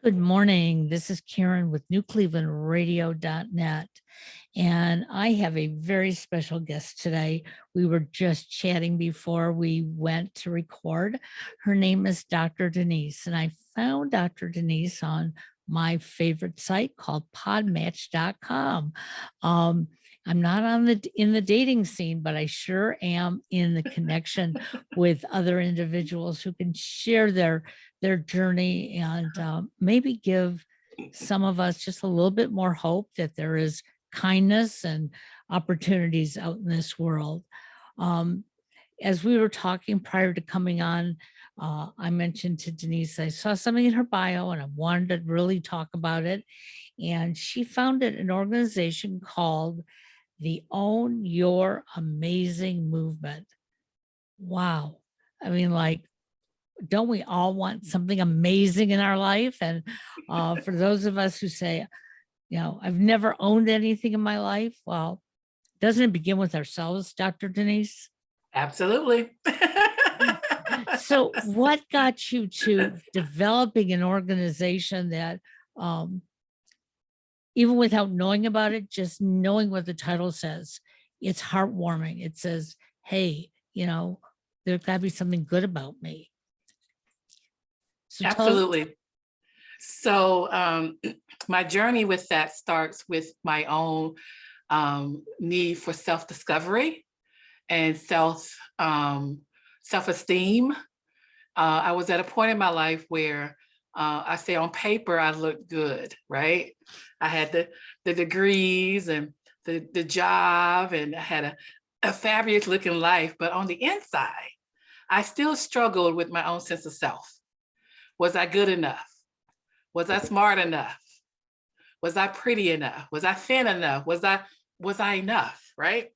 Good morning. This is Karen with NewClevelandRadio.net. And I have a very special guest today. We were just chatting before we went to record. Her name is Dr. Denise, and I found Dr. Denise on my favorite site called podmatch.com. Um, I'm not in the dating scene, but I sure am in the connection with other individuals who can share their journey and maybe give some of us just a little bit more hope that there is kindness and opportunities out in this world. Um, as we were talking prior to coming on, I mentioned to Denise, I saw something in her bio and I wanted to really talk about it. And she founded an organization called the Own Your Amazing movement. Wow. I mean, like, don't we all want something amazing in our life? And for those of us who say, I've never owned anything in my life, well, doesn't it begin with ourselves, Dr. Denise? Absolutely. So what got you to developing an organization that, even without knowing about it, just knowing what the title says, it's heartwarming. It says, hey, there's got to be something good about me. So Absolutely. So my journey with that starts with my own need for self-discovery and self-esteem. I was at a point in my life where I say on paper, I looked good, right? I had the degrees and the job, and I had a fabulous looking life, but on the inside, I still struggled with my own sense of self. Was I good enough? Was I smart enough? Was I pretty enough? Was I thin enough? Was I enough, right?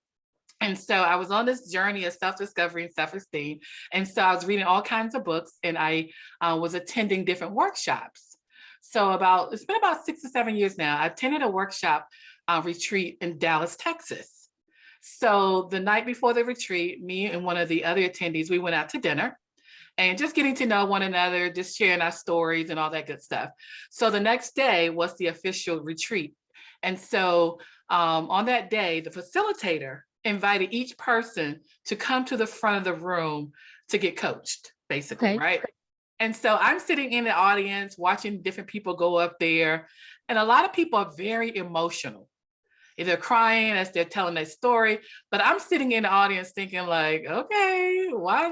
And so I was on this journey of self-discovery and self-esteem. And so I was reading all kinds of books, and I was attending different workshops. So it's been about 6 or 7 years now. I attended a workshop retreat in Dallas, Texas. So the night before the retreat, me and one of the other attendees, we went out to dinner and just getting to know one another, just sharing our stories and all that good stuff. So the next day was the official retreat. And so on that day, the facilitator invited each person to come to the front of the room to get coached, basically, okay. right? And so I'm sitting in the audience watching different people go up there. And a lot of people are very emotional. They're crying as they're telling their story, but I'm sitting in the audience thinking like, okay, why are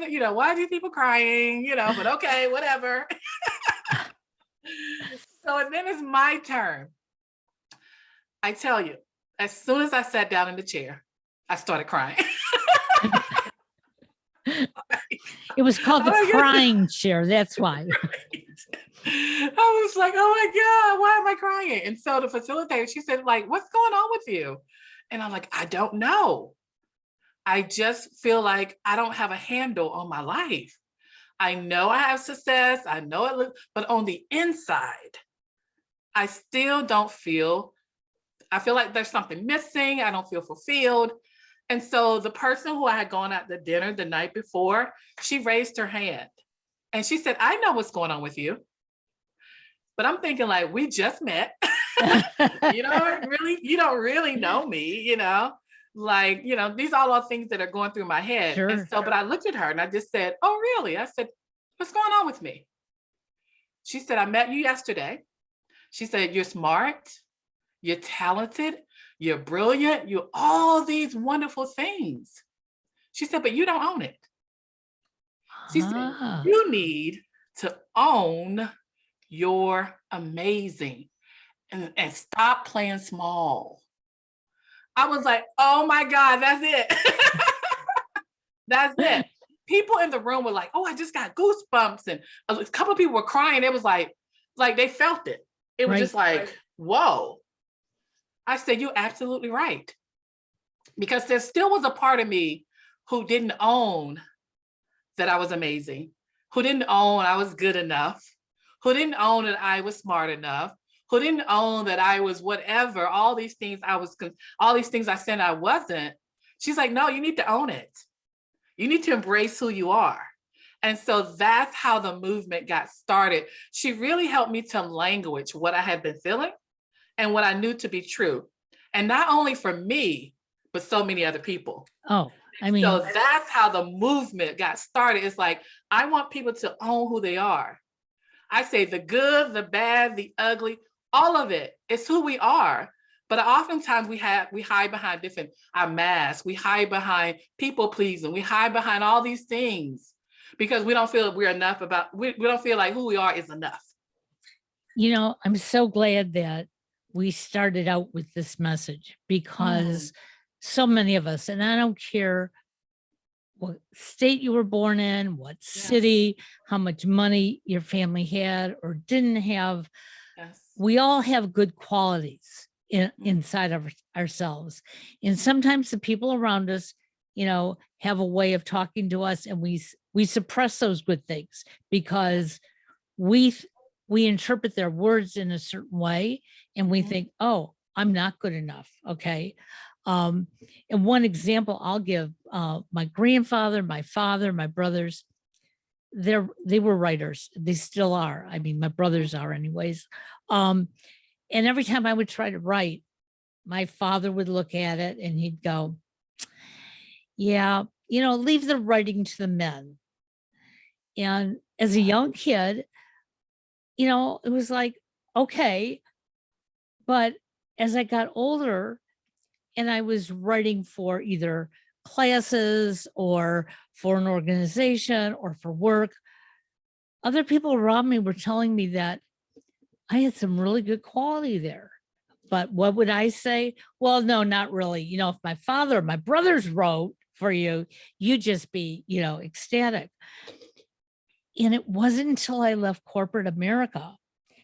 these people crying? But okay, whatever. So and then it's my turn. I tell you, as soon as I sat down in the chair, I started crying. It was called the crying chair. That's why. I was like, oh my God, why am I crying? And so the facilitator, she said, like, what's going on with you? And I'm like, I don't know. I just feel like I don't have a handle on my life. I know I have success. I know it, but on the inside, I still don't feel, I feel like there's something missing. I don't feel fulfilled. And so the person who I had gone out to dinner the night before, she raised her hand and she said, I know what's going on with you. But I'm thinking like, we just met. You don't really know me, like, these are all things that are going through my head. Sure. And so, but I looked at her and I just said, oh, really? I said, what's going on with me? She said, I met you yesterday. She said, you're smart, you're talented, you're brilliant, you're all these wonderful things. She said, but you don't own it. She said, you need to own your amazing and stop playing small. I was like, oh my God, that's it. That's it. People in the room were like, oh, I just got goosebumps. And a couple of people were crying. It was like they felt it. It was just like, whoa. I said, you're absolutely right. Because there still was a part of me who didn't own that I was amazing, who didn't own I was good enough, who didn't own that I was smart enough, who didn't own that I was whatever, all these things I said I wasn't. She's like, no, you need to own it. You need to embrace who you are. And so that's how the movement got started. She really helped me to language what I had been feeling and what I knew to be true. And not only for me, but so many other people. Oh, I mean, So that's how the movement got started. It's like, I want people to own who they are. I say the good, the bad, the ugly, all of it. It's who we are. But oftentimes we hide behind different our masks. We hide behind people pleasing. We hide behind all these things because we don't feel we're enough we don't feel like who we are is enough. you know, I'm so glad that we started out with this message because so many of us, and I don't care what state you were born in, what Yes. city, how much money your family had or didn't have, Yes. we all have good qualities inside of ourselves. And sometimes the people around us, you know, have a way of talking to us, and we suppress those good things because we interpret their words in a certain way, and we think, oh, I'm not good enough. Okay. And one example I'll give, my grandfather, my father, my brothers, they were writers. They still are. I mean, my brothers are anyways. And every time I would try to write, my father would look at it and he'd go, yeah, you know, leave the writing to the men. And as a young kid, you know, it was like, okay. But as I got older and I was writing for either classes or for an organization or for work, other people around me were telling me that I had some really good quality there. But what would I say? Well, no, not really. You know, if my father or my brothers wrote for you, you'd just be, you know, ecstatic. And it wasn't until I left corporate America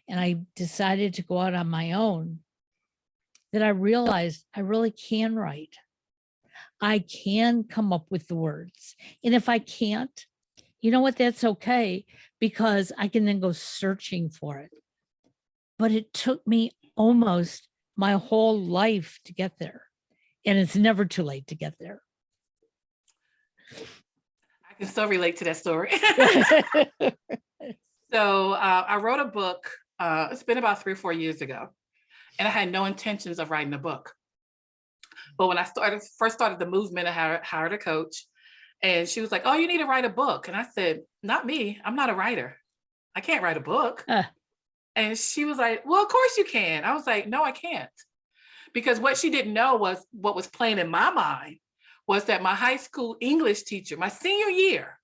and I decided to go out on my own that I realized I really can write. I can come up with the words. And if I can't, you know what? That's okay, because I can then go searching for it. But it took me almost my whole life to get there. And it's never too late to get there. I can still relate to that story. So I wrote a book. It's been about 3 or 4 years ago, and I had no intentions of writing a book. But when I first started the movement, I hired a coach, and she was like, "Oh, you need to write a book." And I said, "Not me. I'm not a writer. I can't write a book." And she was like, "Well, of course you can." I was like, "No, I can't." Because what she didn't know was what was playing in my mind was that my high school English teacher, my senior year,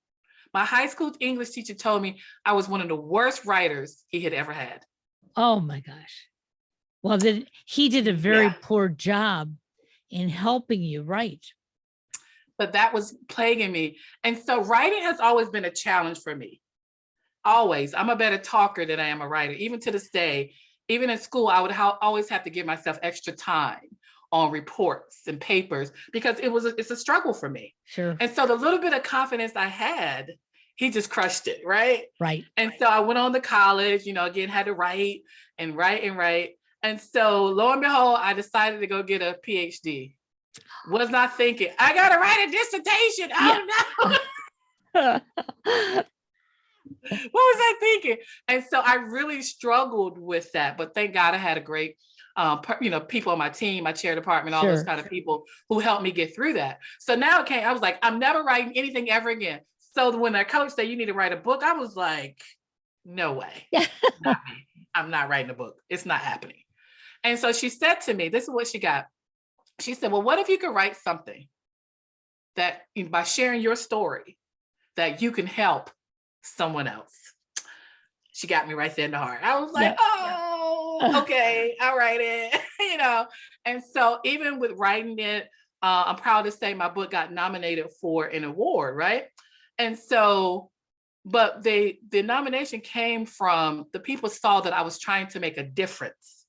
my high school English teacher told me I was one of the worst writers he had ever had. Oh my gosh. Well, then he did a very poor job in helping you write. But that was plaguing me. And so writing has always been a challenge for me. Always. I'm a better talker than I am a writer. Even to this day, even in school, I would always have to give myself extra time on reports and papers because it's a struggle for me. Sure. And so the little bit of confidence I had, he just crushed it, right? Right. And so I went on to college, you know, again, had to write and write and write. And so lo and behold, I decided to go get a PhD. Was not thinking, I got to write a dissertation. Oh no. What was I thinking? And so I really struggled with that. But thank God I had a great, you know, people on my team, my chair department, all those kind of people who helped me get through that. So now I was like, I'm never writing anything ever again. So when that coach said you need to write a book, I was like, no way. Not me. I'm not writing a book. It's not happening. And so she said to me, this is what she got. She said, well, what if you could write something that by sharing your story that you can help someone else? She got me right there in the heart. I was like, okay, I'll write it, you know? And so even with writing it, I'm proud to say my book got nominated for an award, right? And so, but the nomination came from the people saw that I was trying to make a difference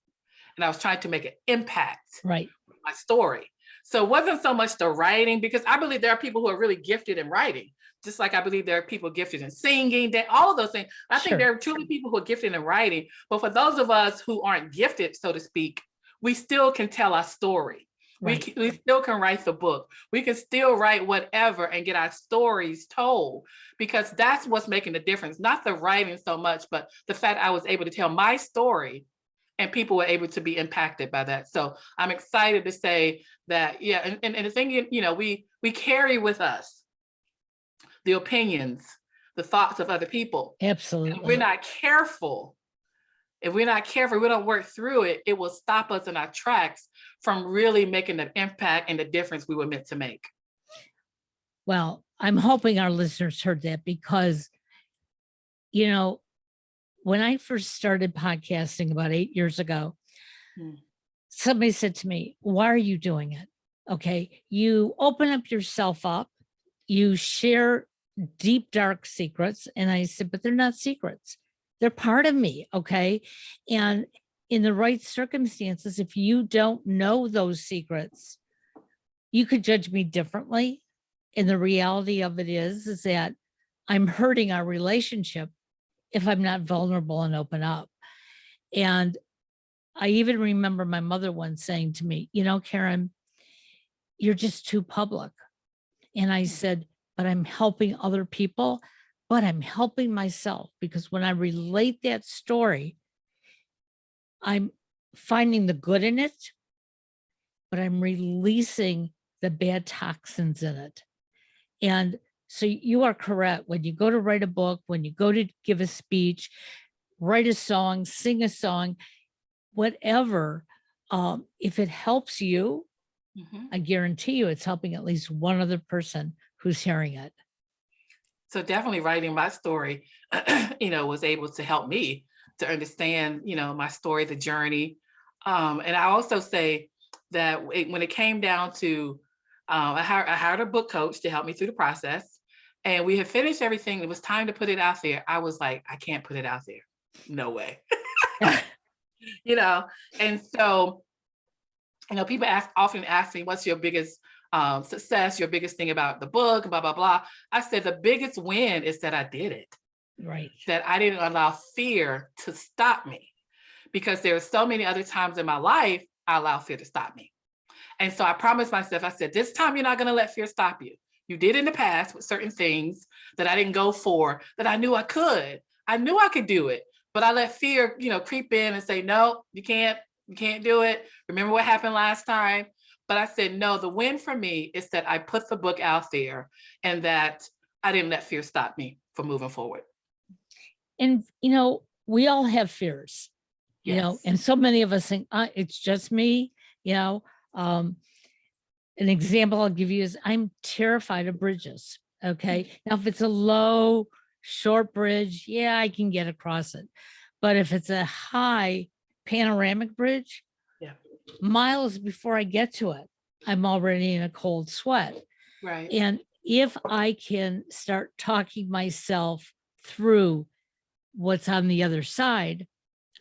and I was trying to make an impact with my story. So it wasn't so much the writing, because I believe there are people who are really gifted in writing, just like I believe there are people gifted in singing, all of those things. I think there are truly people who are gifted in writing, but for those of us who aren't gifted, so to speak, we still can tell our story. Right. We still can write the book. We can still write whatever and get our stories told, because that's what's making the difference. Not the writing so much, but the fact I was able to tell my story and people were able to be impacted by that. So I'm excited to say that, yeah. And the thing, we carry with us the opinions, the thoughts of other people. And Absolutely. we're not careful. If we're not careful, we don't work through it, it will stop us in our tracks from really making the impact and the difference we were meant to make. Well, I'm hoping our listeners heard that because, you know, when I first started podcasting about 8 years ago, Hmm. somebody said to me, "Why are you doing it? Okay. You open up yourself up, you share deep, dark secrets." And I said, "But they're not secrets. They're part of me." Okay. And in the right circumstances, if you don't know those secrets, you could judge me differently. And the reality of it is that I'm hurting our relationship if I'm not vulnerable and open up. And I even remember my mother once saying to me, "Karen, you're just too public." And I said, "But I'm helping other people, but I'm helping myself because when I relate that story, I'm finding the good in it, but I'm releasing the bad toxins in it." And so you are correct. When you go to write a book, when you go to give a speech, write a song, sing a song, whatever, if it helps you, Mhm. I guarantee you it's helping at least one other person who's hearing it. So definitely writing my story, was able to help me to understand, my story, the journey. And I also say that when it came down to, I hired a book coach to help me through the process, and we had finished everything. It was time to put it out there. I was like, I can't put it out there. No way. you know, and so, people often ask me, what's your biggest success, your biggest thing about the book, blah, blah, blah. I said, the biggest win is that I did it, Right. that I didn't allow fear to stop me, because there are so many other times in my life I allow fear to stop me. And so I promised myself, I said, this time you're not going to let fear stop you. You did in the past with certain things that I didn't go for, that I knew I could. I knew I could do it, but I let fear, creep in and say, no, you can't do it. Remember what happened last time? But I said, no, the win for me is that I put the book out there and that I didn't let fear stop me from moving forward. And, we all have fears, Yes. and so many of us think, it's just me, um, an example I'll give you is I'm terrified of bridges. Okay. Now, if it's a low, short bridge, yeah, I can get across it. But if it's a high panoramic bridge, Yeah. miles before I get to it, I'm already in a cold sweat. Right. And if I can start talking myself through what's on the other side,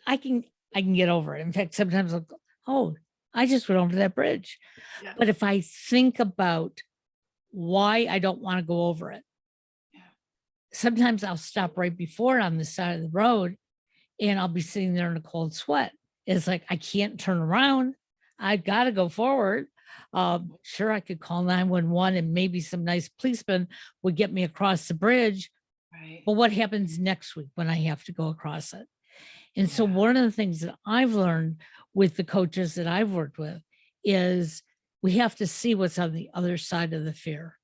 I can get over it. In fact, sometimes I'll go, "Oh, I just went over that bridge." Yeah. But if I think about why I don't want to go over it, Yeah. sometimes I'll stop right before it on the side of the road and I'll be sitting there in a cold sweat. It's like I can't turn around. I've got to go forward. Sure, I could call 911 and maybe some nice policeman would get me across the bridge. Right. But what happens next week when I have to go across it? And so Yeah. one of the things that I've learned with the coaches that I've worked with is we have to see what's on the other side of the fear.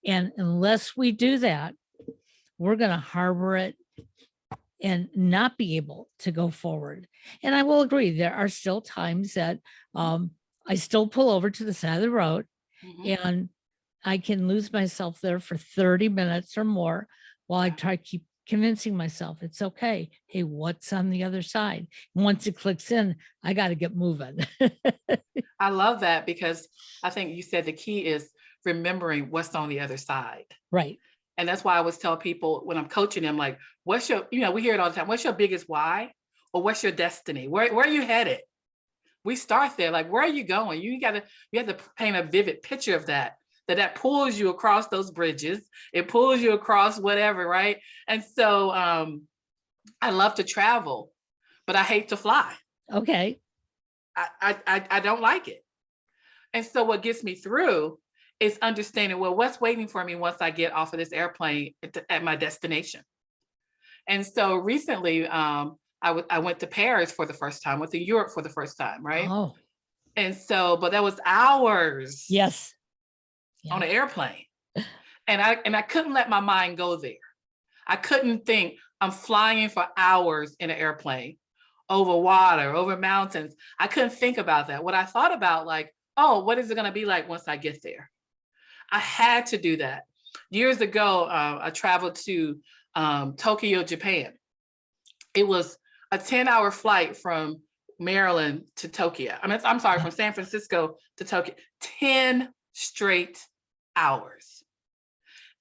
And unless we do that, we're going to harbor it and not be able to go forward. And I will agree, there are still times that I still pull over to the side of the road Mhm. and I can lose myself there for 30 minutes or more while I try to keep convincing myself it's okay. Hey, what's on the other side? And once it clicks in, I got to get moving. I love that, because I think you said the key is remembering what's on the other side. Right. And that's why I always tell people when I'm coaching them, like, what's your, we hear it all the time, what's your biggest why? Or what's your destiny? Where are you headed? We start there, like, where are you going? You have to paint a vivid picture of that pulls you across those bridges. It pulls you across whatever, right? And so I love to travel, but I hate to fly. Okay. I don't like it. And so what gets me through is understanding, well, what's waiting for me once I get off of this airplane at my destination. And so recently, I went to Paris for the first time, went to Europe for the first time, right? Oh, And so, but that was hours yes. on Yeah. an airplane. And I couldn't let my mind go there. I couldn't think I'm flying for hours in an airplane over water, over mountains. I couldn't think about that. What I thought about, like, oh, what is it going to be like once I get there? I had to do that. Years ago, I traveled to Tokyo, Japan. It was a 10-hour flight from Maryland to Tokyo. I'm sorry, Yeah. from San Francisco to Tokyo. 10 straight hours.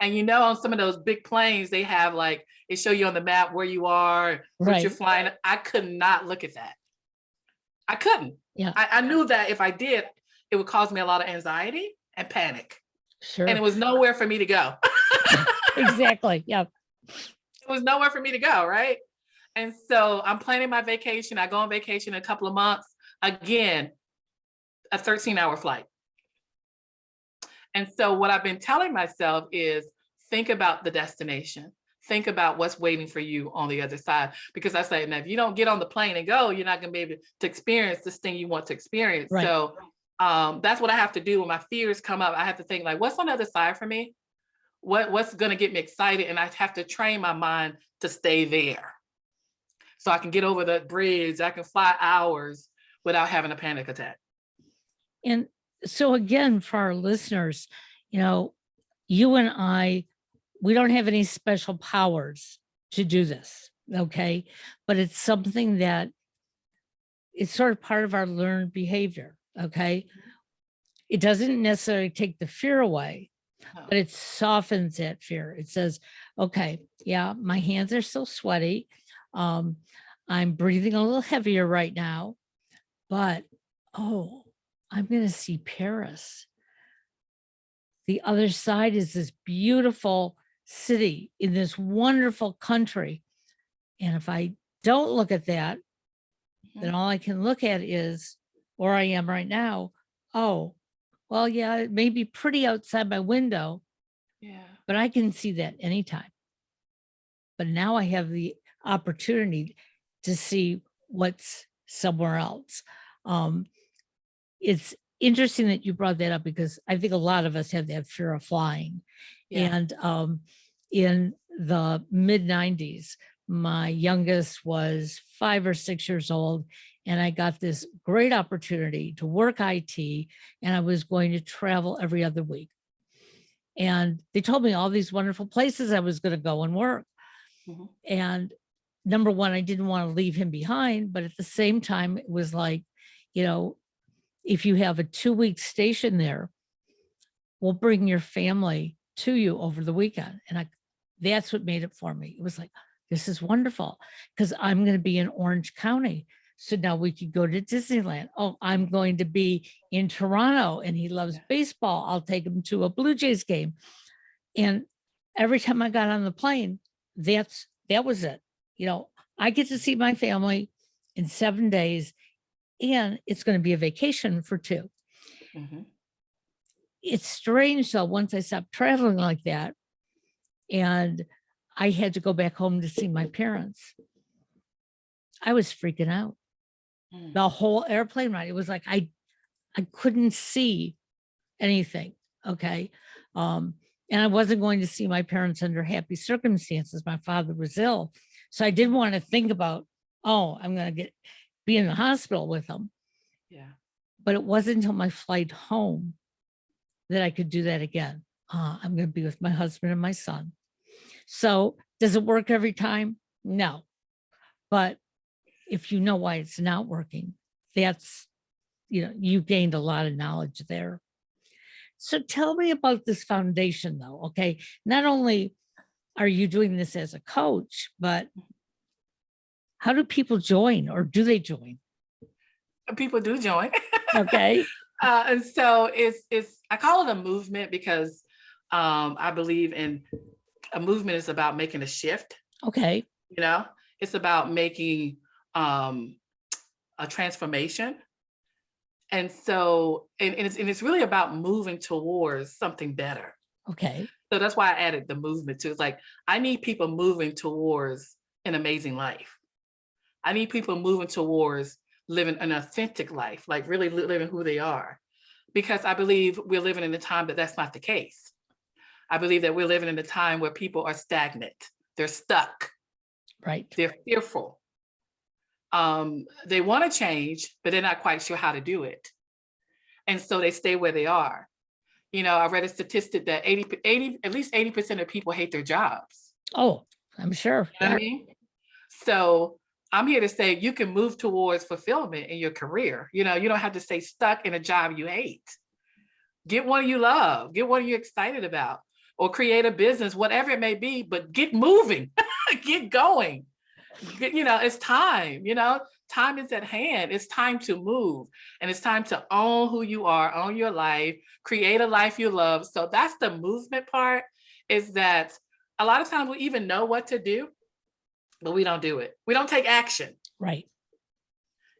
And you know, on some of those big planes, they have like, they show you on the map where you are, what you're Right. flying. I could not look at that. I couldn't. Yeah. I knew that if I did, it would cause me a lot of anxiety and panic. And it Sure. was nowhere for me to go. Exactly. Yeah. It was nowhere for me to go, right? And so I'm planning my vacation. I go on vacation in a couple of months. Again, a 13-hour flight. And so what I've been telling myself is think about the destination. Think about what's waiting for you on the other side. Because I say, now, if you don't get on the plane and go, you're not going to be able to experience this thing you want to experience. Right. So that's what I have to do when my fears come up. I have to think, like, what's on the other side for me? What's going to get me excited? And I have to train my mind to stay there. So I can get over the bridge. I can fly hours without having a panic attack. And so again, for our listeners, you and I, we don't have any special powers to do this. Okay. But it's something that it's sort of part of our learned behavior. Okay. It doesn't necessarily take the fear away, No. but it softens that fear. It says, okay, yeah, my hands are still sweaty. I'm breathing a little heavier right now, but oh, I'm going to see Paris. The other side is this beautiful city in this wonderful country. And if I don't look at that, then all I can look at is where I am right now. Oh, well, yeah, it may be pretty outside my window, Yeah. but I can see that anytime. But now I have the opportunity to see what's somewhere else. It's interesting that you brought that up because I think a lot of us have that fear of flying. Yeah. And in the mid 90s, my youngest was 5 or 6 years old, and I got this great opportunity to work IT, and I was going to travel every other week. And they told me all these wonderful places I was going to go and work. Mhm. And number one, I didn't want to leave him behind, but at the same time, it was like, if you have a 2-week station there, we'll bring your family to you over the weekend. And that's what made it for me. It was like, this is wonderful because I'm going to be in Orange County. So now we could go to Disneyland. Oh, I'm going to be in Toronto and he loves baseball. I'll take him to a Blue Jays game. And every time I got on the plane, that was it. I get to see my family in 7 days and it's going to be a vacation for 2. Mm-hmm. It's strange though, once I stopped traveling like that and I had to go back home to see my parents, I was freaking out. The whole airplane ride, it was like I couldn't see anything. Okay. And I wasn't going to see my parents under happy circumstances. My father was ill. So I didn't want to think about, oh, I'm going to be in the hospital with them. Yeah. But it wasn't until my flight home that I could do that again. I'm going to be with my husband and my son. So does it work every time? No. But if you know why it's not working, that's, you gained a lot of knowledge there. So tell me about this foundation though. Okay. Not only are you doing this as a coach, but how do people join or do they join? People do join. Okay. And so I call it a movement because I believe in a movement is about making a shift. Okay. It's about making a transformation. And so, and it's really about moving towards something better. Okay. So that's why I added the movement too. It's like, I need people moving towards an amazing life. I need people moving towards living an authentic life, like really living who they are. Because I believe we're living in a time that that's not the case. I believe that we're living in a time where people are stagnant. They're stuck. Right. They're fearful. They want to change, but they're not quite sure how to do it. And so they stay where they are. You know, I read a statistic that at least 80% of people hate their jobs. Oh, I'm sure. You know what I mean? So I'm here to say you can move towards fulfillment in your career. You know, you don't have to stay stuck in a job you hate. Get one you love, get one you're excited about, or create a business, whatever it may be, but get moving, get going. You know, it's time, you know, time is at hand. It's time to move, and it's time to own who you are, own your life, create a life you love. So that's the movement part, is that a lot of times we even know what to do, but we don't do it. We don't take action. Right.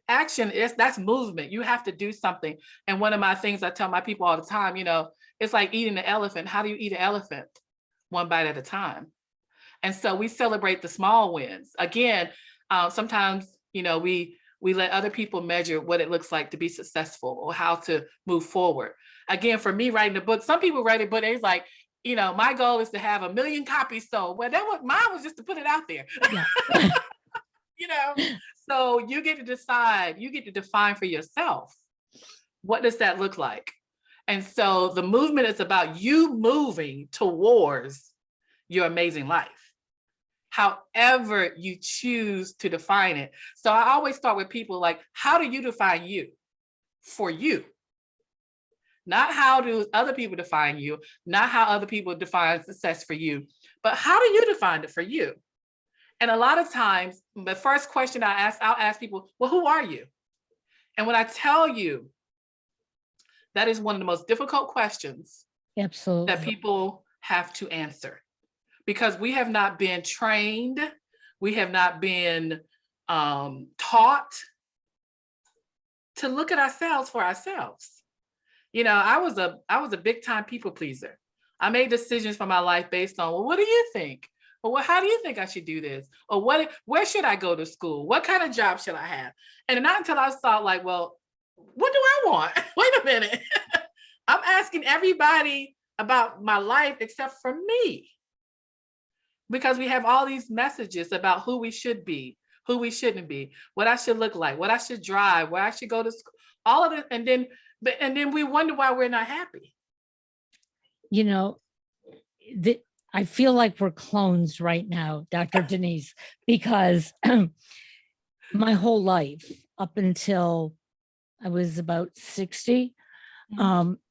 Action that's movement. You have to do something. And one of my things I tell my people all the time, you know, it's like eating an elephant. How do you eat an elephant? One bite at a time. And so we celebrate the small wins. Again, sometimes, you know, we let other people measure what it looks like to be successful or how to move forward. Again, for me writing a book, some people write a book, it's like, you know, my goal is to have 1 million copies sold. Well, mine was just to put it out there. Yeah. You know, so you get to decide, you get to define for yourself, what does that look like? And so the movement is about you moving towards your amazing life, however you choose to define it. So I always start with people like, how do you define you for you? Not how do other people define you, not how other people define success for you, but how do you define it for you? And a lot of times, the first question I'll ask people, well, who are you? And when I tell you, that is one of the most difficult questions Absolutely. that people have to answer, because we have not been trained, we have not been taught to look at ourselves for ourselves. You know, I was a big time people pleaser. I made decisions for my life based on, well, what do you think? Well, how do you think I should do this? Or where should I go to school? What kind of job should I have? And not until I thought like, well, what do I want? Wait a minute. I'm asking everybody about my life except for me. Because we have all these messages about who we should be, who we shouldn't be, what I should look like, what I should drive, where I should go to school, all of it. And then we wonder why we're not happy. You know, I feel like we're clones right now, Dr. Denise, because my whole life up until I was about 60,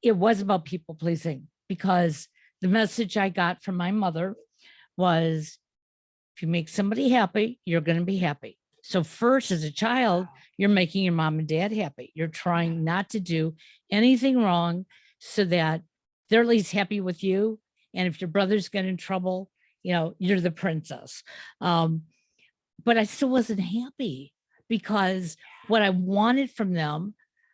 it was about people pleasing, because the message I got from my mother was, if you make somebody happy, you're going to be happy. So first, as a child, you're making your mom and dad happy. You're trying not to do anything wrong so that they're at least happy with you. And if your brothers get in trouble, you know, you're the princess. But I still wasn't happy, because what I wanted from them,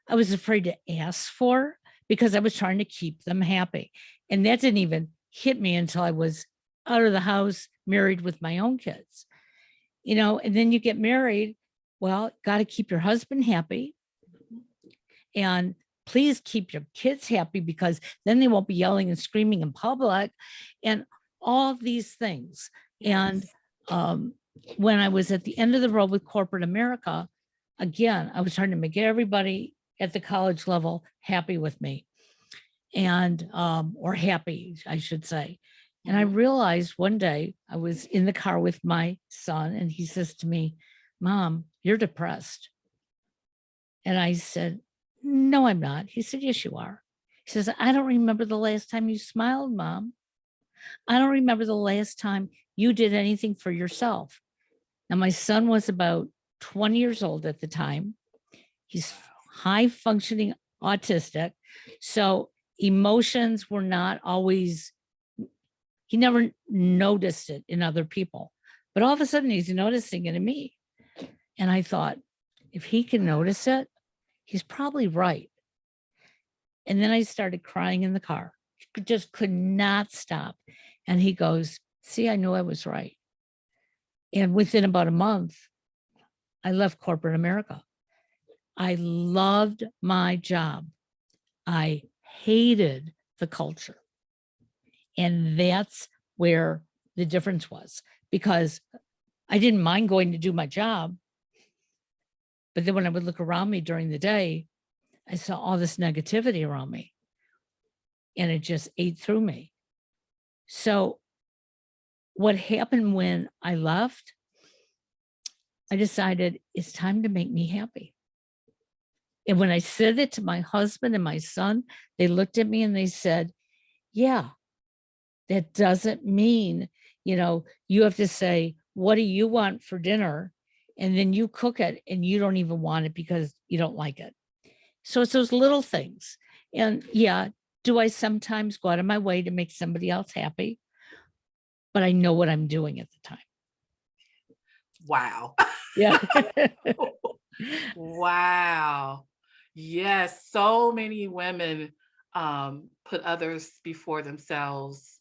I was afraid to ask for, because I was trying to keep them happy. And that didn't even hit me until I was out of the house, married with my own kids. You know, and then you get married. Well, got to keep your husband happy. And please keep your kids happy, because then they won't be yelling and screaming in public and all these things. Yes. And when I was at the end of the road with corporate America, again, I was trying to make everybody at the college level happy with me, and or happy, I should say. And I realized one day I was in the car with my son, and he says to me, "Mom, you're depressed." And I said, "No, I'm not." He said, "Yes, you are." He says, "I don't remember the last time you smiled, Mom. I don't remember the last time you did anything for yourself." Now, my son was about 20 years old at the time. He's high functioning autistic. So emotions were not always, he never noticed it in other people. But all of a sudden he's noticing it in me. And I thought, if he can notice it, he's probably right. And then I started crying in the car, just could not stop. And he goes, see, I knew I was right. And within about a month, I left corporate America. I loved my job. I hated the culture. And that's where the difference was, because I didn't mind going to do my job. But then when I would look around me during the day, I saw all this negativity around me, and it just ate through me. So what happened when I left, I decided it's time to make me happy. And when I said it to my husband and my son, they looked at me and they said, yeah, that doesn't mean, you have to say, what do you want for dinner? And then you cook it and you don't even want it because you don't like it. So it's those little things. And yeah, do I sometimes go out of my way to make somebody else happy? But I know what I'm doing at the time. Wow. Yeah. Wow. Yes, so many women put others before themselves.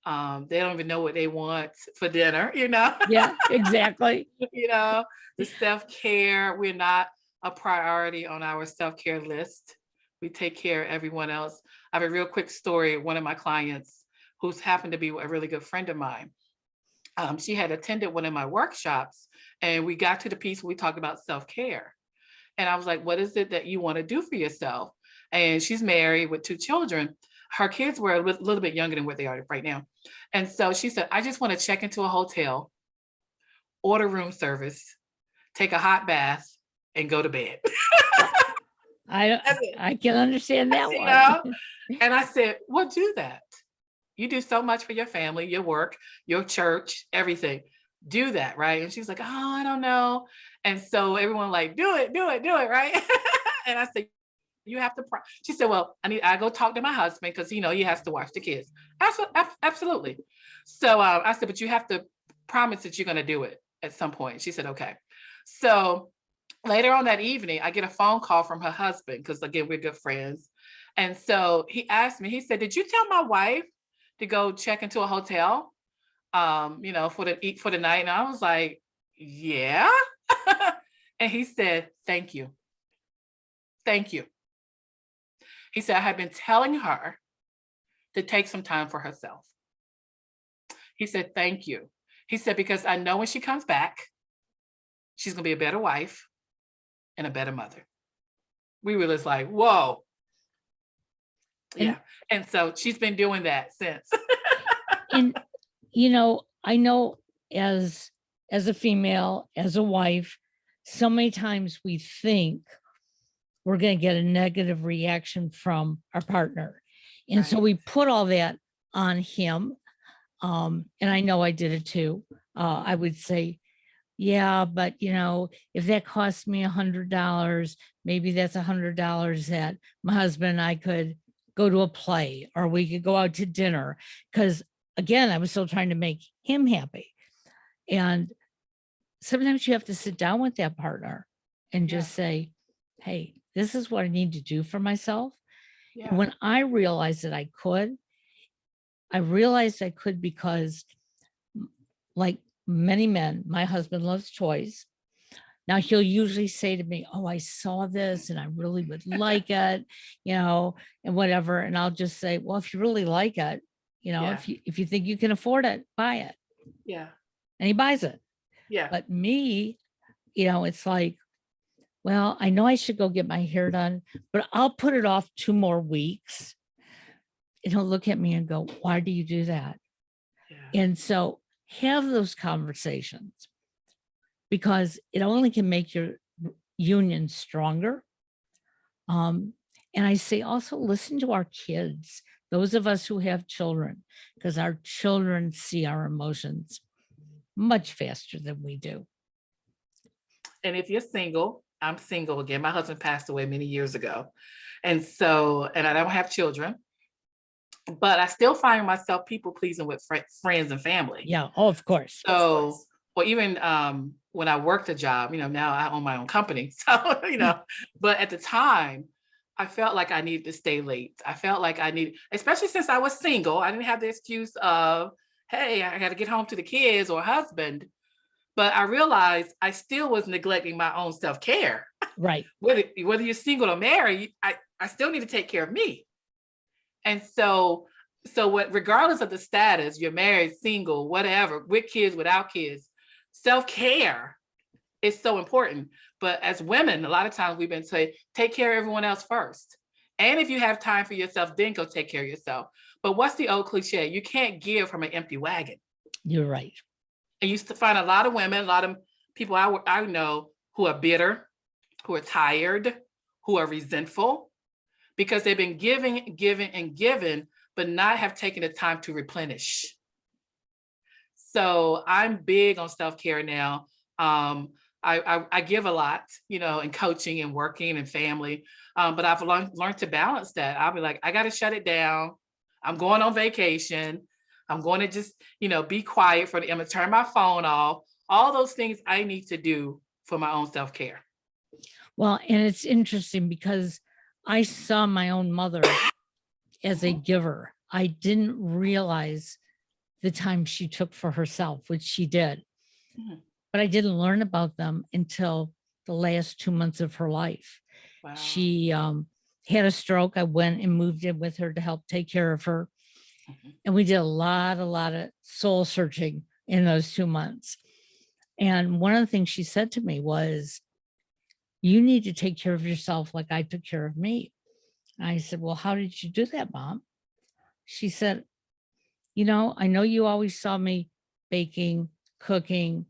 They don't even know what they want for dinner, Yeah, exactly. The self-care, we're not a priority on our self-care list. We take care of everyone else. I have a real quick story. One of my clients, who's happened to be a really good friend of mine, she had attended one of my workshops, and we got to the piece where we talked about self-care. And I was like, what is it that you want to do for yourself? And she's married with 2 children. Her kids were a little bit younger than what they are right now. And so she said, I just want to check into a hotel, order room service, take a hot bath, and go to bed. I can understand that You one. know? And I said, well, do that. You do so much for your family, your work, your church, everything. Do that, right? And she's like, oh, I don't know. And so everyone like, do it, right? And I said, you have to. She said, well, I go talk to my husband because he has to watch the kids. Absolutely. So I said, but you have to promise that you're going to do it at some point. She said, okay. So later on that evening, I get a phone call from her husband because again, we're good friends. And so he asked me, he said, did you tell my wife to go check into a hotel, for the night? And I was like, yeah. And he said, thank you. Thank you. He said, I have been telling her to take some time for herself. He said, thank you. He said, because I know when she comes back, she's going to be a better wife and a better mother. We were just like, whoa. Yeah. And so she's been doing that since. And, I know as a female, as a wife, so many times we think we're going to get a negative reaction from our partner. And so we put all that on him. And I know I did it too. I would say, yeah, but if that costs me $100, maybe that's $100 that my husband and I could go to a play, or we could go out to dinner. Because again, I was still trying to make him happy. And sometimes you have to sit down with that partner and just say, hey, this is what I need to do for myself. Yeah. When I realized that I realized I could because, like many men, my husband loves toys. Now he'll usually say to me, oh, I saw this and I really would like it, and whatever. And I'll just say, well, if you really like it, if you think you can afford it, buy it. Yeah. And he buys it. Yeah. But me, it's like, well, I know I should go get my hair done, but I'll put it off 2 more weeks. And he'll look at me and go, why do you do that? Yeah. And so have those conversations, because it only can make your union stronger. And I say also listen to our kids, those of us who have children, because our children see our emotions much faster than we do. And if you're single, I'm single again. My husband passed away many years ago. And I don't have children, but I still find myself people pleasing with friends and family. Yeah. Oh, of course. So, or even when I worked a job, now I own my own company. So, but at the time, I felt like I needed to stay late. I felt like I needed, especially since I was single, I didn't have the excuse of, hey, I got to get home to the kids or husband. But I realized I still was neglecting my own self-care. Right. Whether you're single or married, I still need to take care of me. And so what, regardless of the status, you're married, single, whatever, with kids, without kids, self-care is so important. But as women, a lot of times we've been saying, take care of everyone else first. And if you have time for yourself, then go take care of yourself. But what's the old cliche? You can't give from an empty wagon. You're right. I used to find a lot of women, a lot of people I know who are bitter, who are tired, who are resentful, because they've been giving, giving, and giving, but not have taken the time to replenish. So I'm big on self-care now. I give a lot, in coaching and working and family, but I've learned to balance that. I'll be like, I got to shut it down. I'm going on vacation. I'm going to just, be quiet I'm going to turn my phone off. All those things I need to do for my own self-care. Well, and it's interesting because I saw my own mother as a giver. I didn't realize the time she took for herself, which she did. Mhm. But I didn't learn about them until the last 2 months of her life. Wow. She had a stroke. I went and moved in with her to help take care of her. Mhm. And we did a lot of soul searching in those 2 months. And one of the things she said to me was, you need to take care of yourself like I took care of me. And I said, well, how did you do that, Mom? She said, I know you always saw me baking, cooking,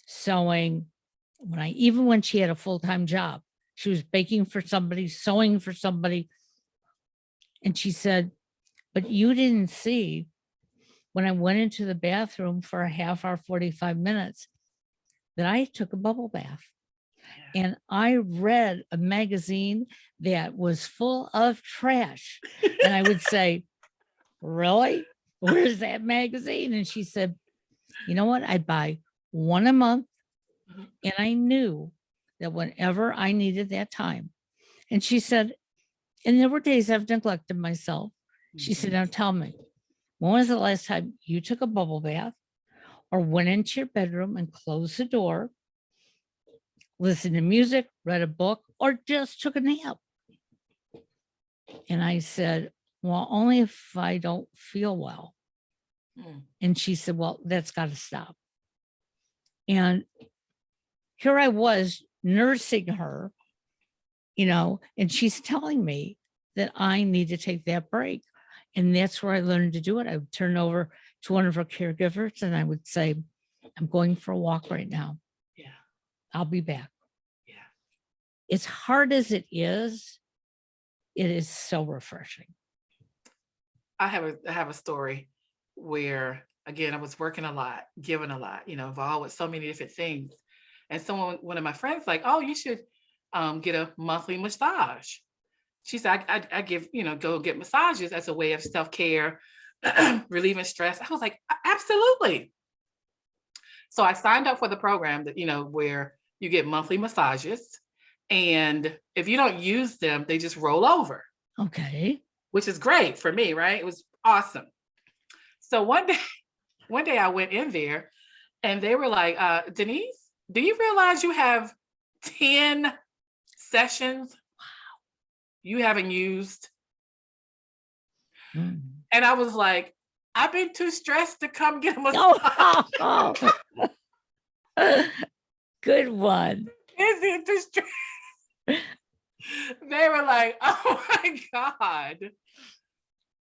sewing. Even when she had a full-time job, she was baking for somebody, sewing for somebody. And she said, but you didn't see when I went into the bathroom for a half hour, 45 minutes, that I took a bubble bath. Yeah. And I read a magazine that was full of trash. And I would say, really? Where's that magazine? And she said, you know what? I'd buy one a month. Mhm. And I knew that whenever I needed that time. And she said, and there were days I've neglected myself. She said, now tell me, when was the last time you took a bubble bath or went into your bedroom and closed the door, listened to music, read a book, or just took a nap? And I said, well, only if I don't feel well. Mm. And she said, well, that's got to stop. And here I was nursing her, and she's telling me that I need to take that break. And that's where I learned to do it. I would turn over to one of her caregivers and I would say, I'm going for a walk right now. Yeah. I'll be back. Yeah. As hard as it is so refreshing. I have a story where, again, I was working a lot, giving a lot, involved with so many different things. And one of my friends, like, oh, you should get a monthly massage. She said, I give, go get massages as a way of self-care, relieving stress. I was like, absolutely. So I signed up for the program that, where you get monthly massages. And if you don't use them, they just roll over. Okay. Which is great for me, right? It was awesome. So one day I went in there and they were like, Denise, do you realize you have 10 sessions you haven't used? Mm. And I was like, I've been too stressed to come get a massage. Good one. Is it too stressed? They were like, oh my God.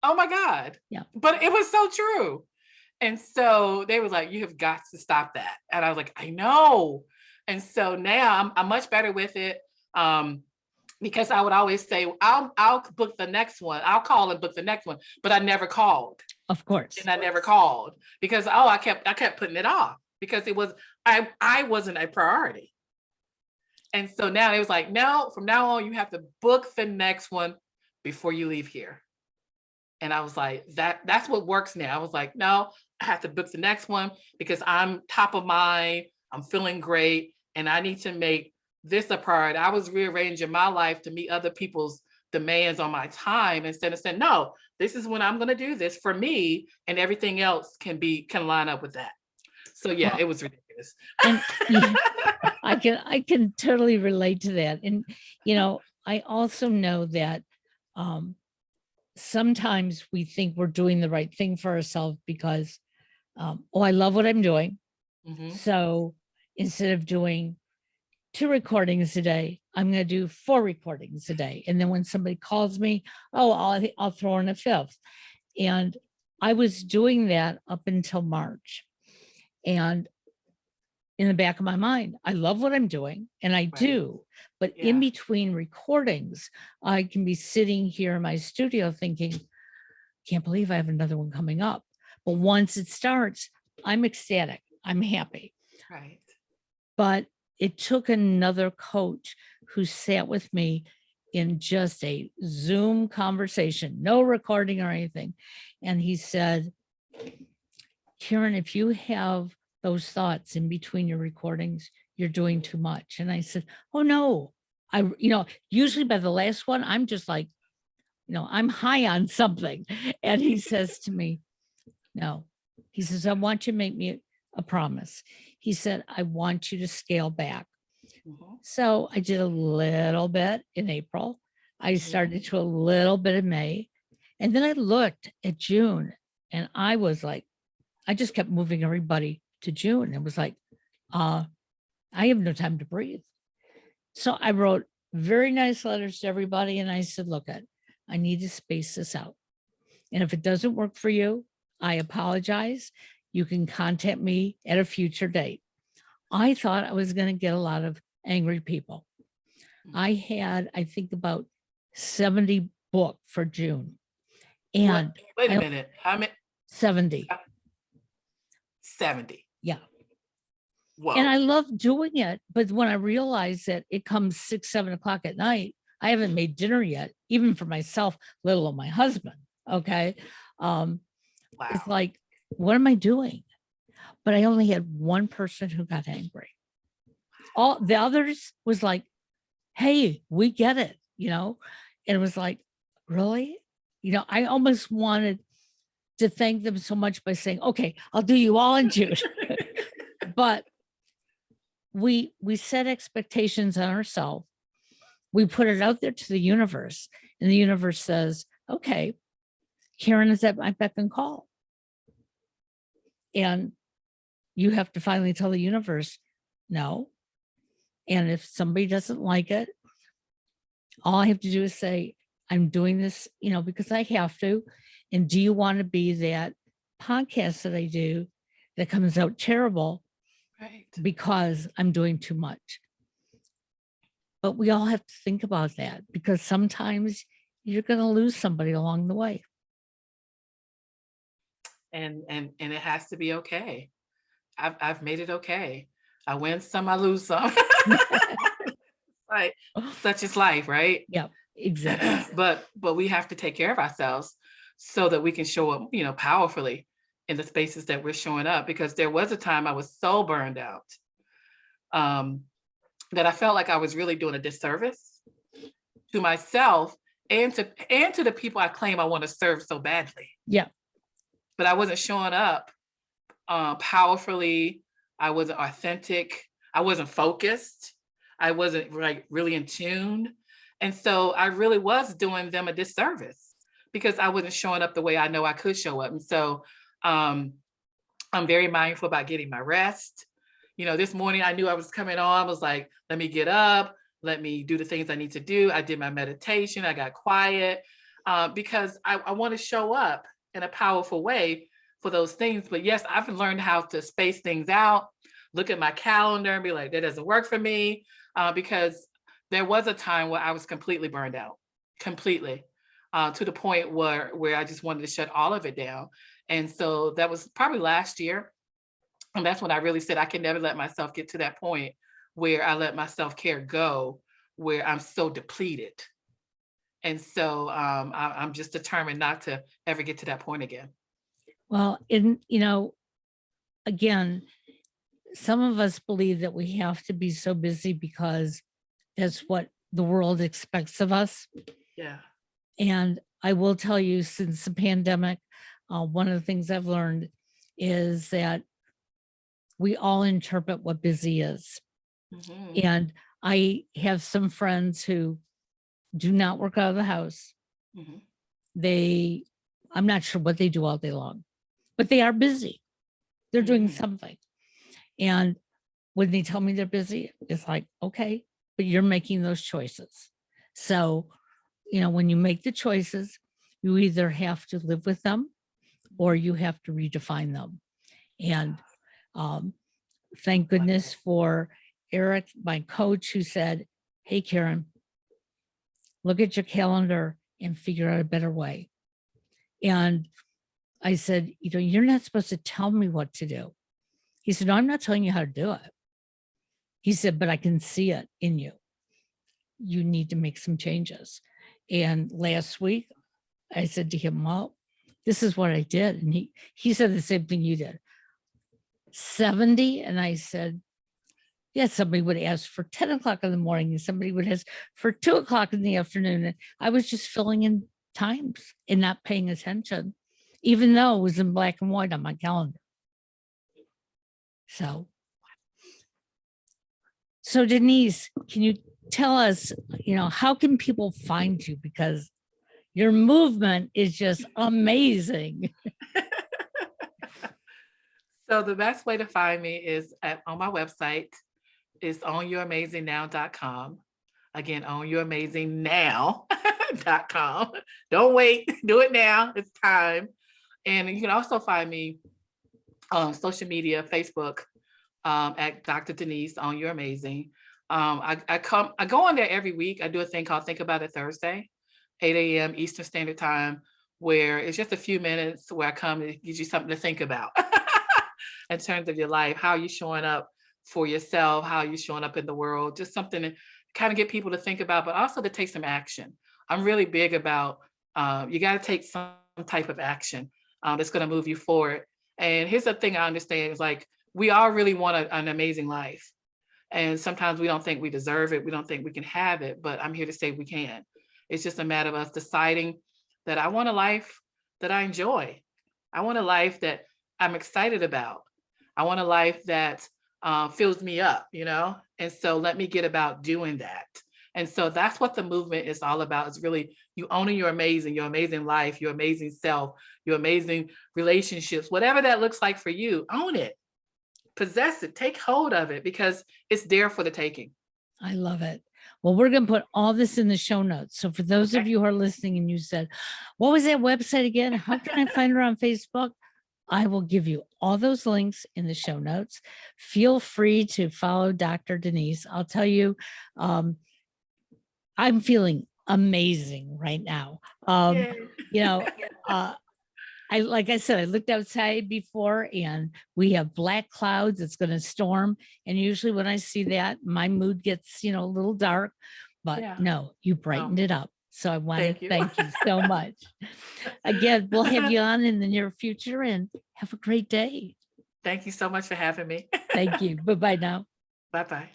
Oh my God. Yeah. But it was so true. And so they were like, you have got to stop that. And I was like, I know. And so now I'm much better with it. Because I would always say, I'll book the next one. I'll call and book the next one. But I never called. Of course. And I never called because I kept putting it off because it was I wasn't a priority. And so now it was like, no, from now on, you have to book the next one before you leave here. And I was like, that's what works now. I was like, no, I have to book the next one because I'm top of mind. I'm feeling great. And I need to make this a priority. I was rearranging my life to meet other people's demands on my time, instead of saying, no, this is when I'm going to do this for me, and everything else can line up with that. So yeah, Well, it was ridiculous. and yeah, I can totally relate to that. And, I also know that sometimes we think we're doing the right thing for ourselves because, I love what I'm doing. Mm-hmm. So instead of doing 2 recordings a day, I'm going to do 4 recordings a day. And then when somebody calls me, I'll throw in a 5th. And I was doing that up until March. And in the back of my mind, I love what I'm doing, and I Right. do. But in Yeah. between recordings, I can be sitting here in my studio thinking, can't believe I have another one coming up. But once it starts, I'm ecstatic. I'm happy. Right. But it took another coach who sat with me in just a Zoom conversation, no recording or anything. And he said, Karen, if you have those thoughts in between your recordings, you're doing too much. And I said, oh no. Usually by the last one, I'm just like, I'm high on something. And he says to me, no. He says, I want you to make me a promise. He said, I want you to scale back. Mm-hmm. So I did a little bit in April. I started to a little bit in May. And then I looked at June and I was like, I just kept moving everybody to June. It was like, I have no time to breathe. So I wrote very nice letters to everybody. And I said, look, I need to space this out. And if it doesn't work for you, I apologize. You can contact me at a future date. I thought I was going to get a lot of angry people. I had, I think, about 70 booked for June. And wait a minute. How many? 70. 70. Yeah. Whoa. And I love doing it. But when I realized that it comes 6, 7 o'clock at night, I haven't made dinner yet, even for myself, let alone my husband. Okay. Wow. It's like, what am I doing? But I only had one person who got angry. All the others was like, hey, we get it, And it was like, really? I almost wanted to thank them so much by saying, okay, I'll do you all in June. But we set expectations on ourselves. We put it out there to the universe, and the universe says, okay, Karen is at my beck and call. And you have to finally tell the universe, no. And if somebody doesn't like it, all I have to do is say, I'm doing this, because I have to. And do you want to be that podcast that I do that comes out terrible? Right. Because I'm doing too much. But we all have to think about that, because sometimes you're going to lose somebody along the way. And it has to be okay. I've made it okay. I win some, I lose some. Right. Such is life, right? Yeah, exactly. But we have to take care of ourselves so that we can show up, powerfully in the spaces that we're showing up. Because there was a time I was so burned out that I felt like I was really doing a disservice to myself and to the people I claim I want to serve so badly. Yeah. But I wasn't showing up powerfully. I wasn't authentic. I wasn't focused. I wasn't really in tune. And so I really was doing them a disservice because I wasn't showing up the way I know I could show up. And so I'm very mindful about getting my rest. This morning I knew I was coming on. I was like, let me get up. Let me do the things I need to do. I did my meditation. I got quiet because I want to show up in a powerful way for those things. But yes, I've learned how to space things out, look at my calendar and be like, that doesn't work for me. Because there was a time where I was completely burned out, completely, to the point where I just wanted to shut all of it down. And so that was probably last year. And that's when I really said, I can never let myself get to that point where I let my self-care go, where I'm so depleted. And so I'm just determined not to ever get to that point again. Well, again, some of us believe that we have to be so busy because that's what the world expects of us. Yeah. And I will tell you, since the pandemic, one of the things I've learned is that we all interpret what busy is. Mhm. And I have some friends who do not work out of the house. Mhm. I'm not sure what they do all day long, but they are busy. They're doing Mhm. something. And when they tell me they're busy, it's like, okay, but you're making those choices. So, when you make the choices, you either have to live with them or Mhm. you have to redefine them. And um, thank I like goodness that. for Eric, my coach, who said, hey, Karen, look at your calendar and figure out a better way. And I said, you're not supposed to tell me what to do. He said, no, I'm not telling you how to do it. He said, but I can see it in you. You need to make some changes. And last week, I said to him, well, this is what I did. And he said the same thing you did. 70. And I said, yeah, somebody would ask for 10 o'clock in the morning and somebody would ask for 2 o'clock in the afternoon. And I was just filling in times and not paying attention, even though it was in black and white on my calendar. So Denise, can you tell us, how can people find you? Because your movement is just amazing. So the best way to find me is on my website. It's ownyouramazingnow.com. Again, ownyouramazingnow.com. Don't wait. Do it now. It's time. And you can also find me on social media, Facebook, at Dr. Denise Own Your Amazing. I go on there every week. I do a thing called Think About It Thursday, 8 a.m. Eastern Standard Time, where it's just a few minutes where I come and gives you something to think about in terms of your life, how you're showing up for yourself, how you're showing up in the world, just something to kind of get people to think about, but also to take some action. I'm really big about you got to take some type of action that's going to move you forward. And here's the thing I understand is like, we all really want an amazing life. And sometimes we don't think we deserve it. We don't think we can have it, but I'm here to say we can. It's just a matter of us deciding that I want a life that I enjoy. I want a life that I'm excited about. I want a life that fills me up, And so let me get about doing that. And so that's what the movement is all about. It's really you owning your amazing life, your amazing self, your amazing relationships, whatever that looks like for you, own it, possess it, take hold of it because it's there for the taking. I love it. Well, we're going to put all this in the show notes. So for those of Okay. you who are listening and you said, what was that website again? How can I find her on Facebook? I will give you all those links in the show notes. Feel free to follow Dr. Denise. I'll tell you, I'm feeling amazing right now. Yay. You know, uh, like I said, I looked outside before and we have black clouds. It's going to storm. And usually when I see that, my mood gets, a little dark, but Yeah. no, you Oh, brightened it up. So I want to thank you. thank you so much. Again, we'll have you on in the near future and have a great day. Thank you so much for having me. Thank you. Bye-bye now. Bye-bye.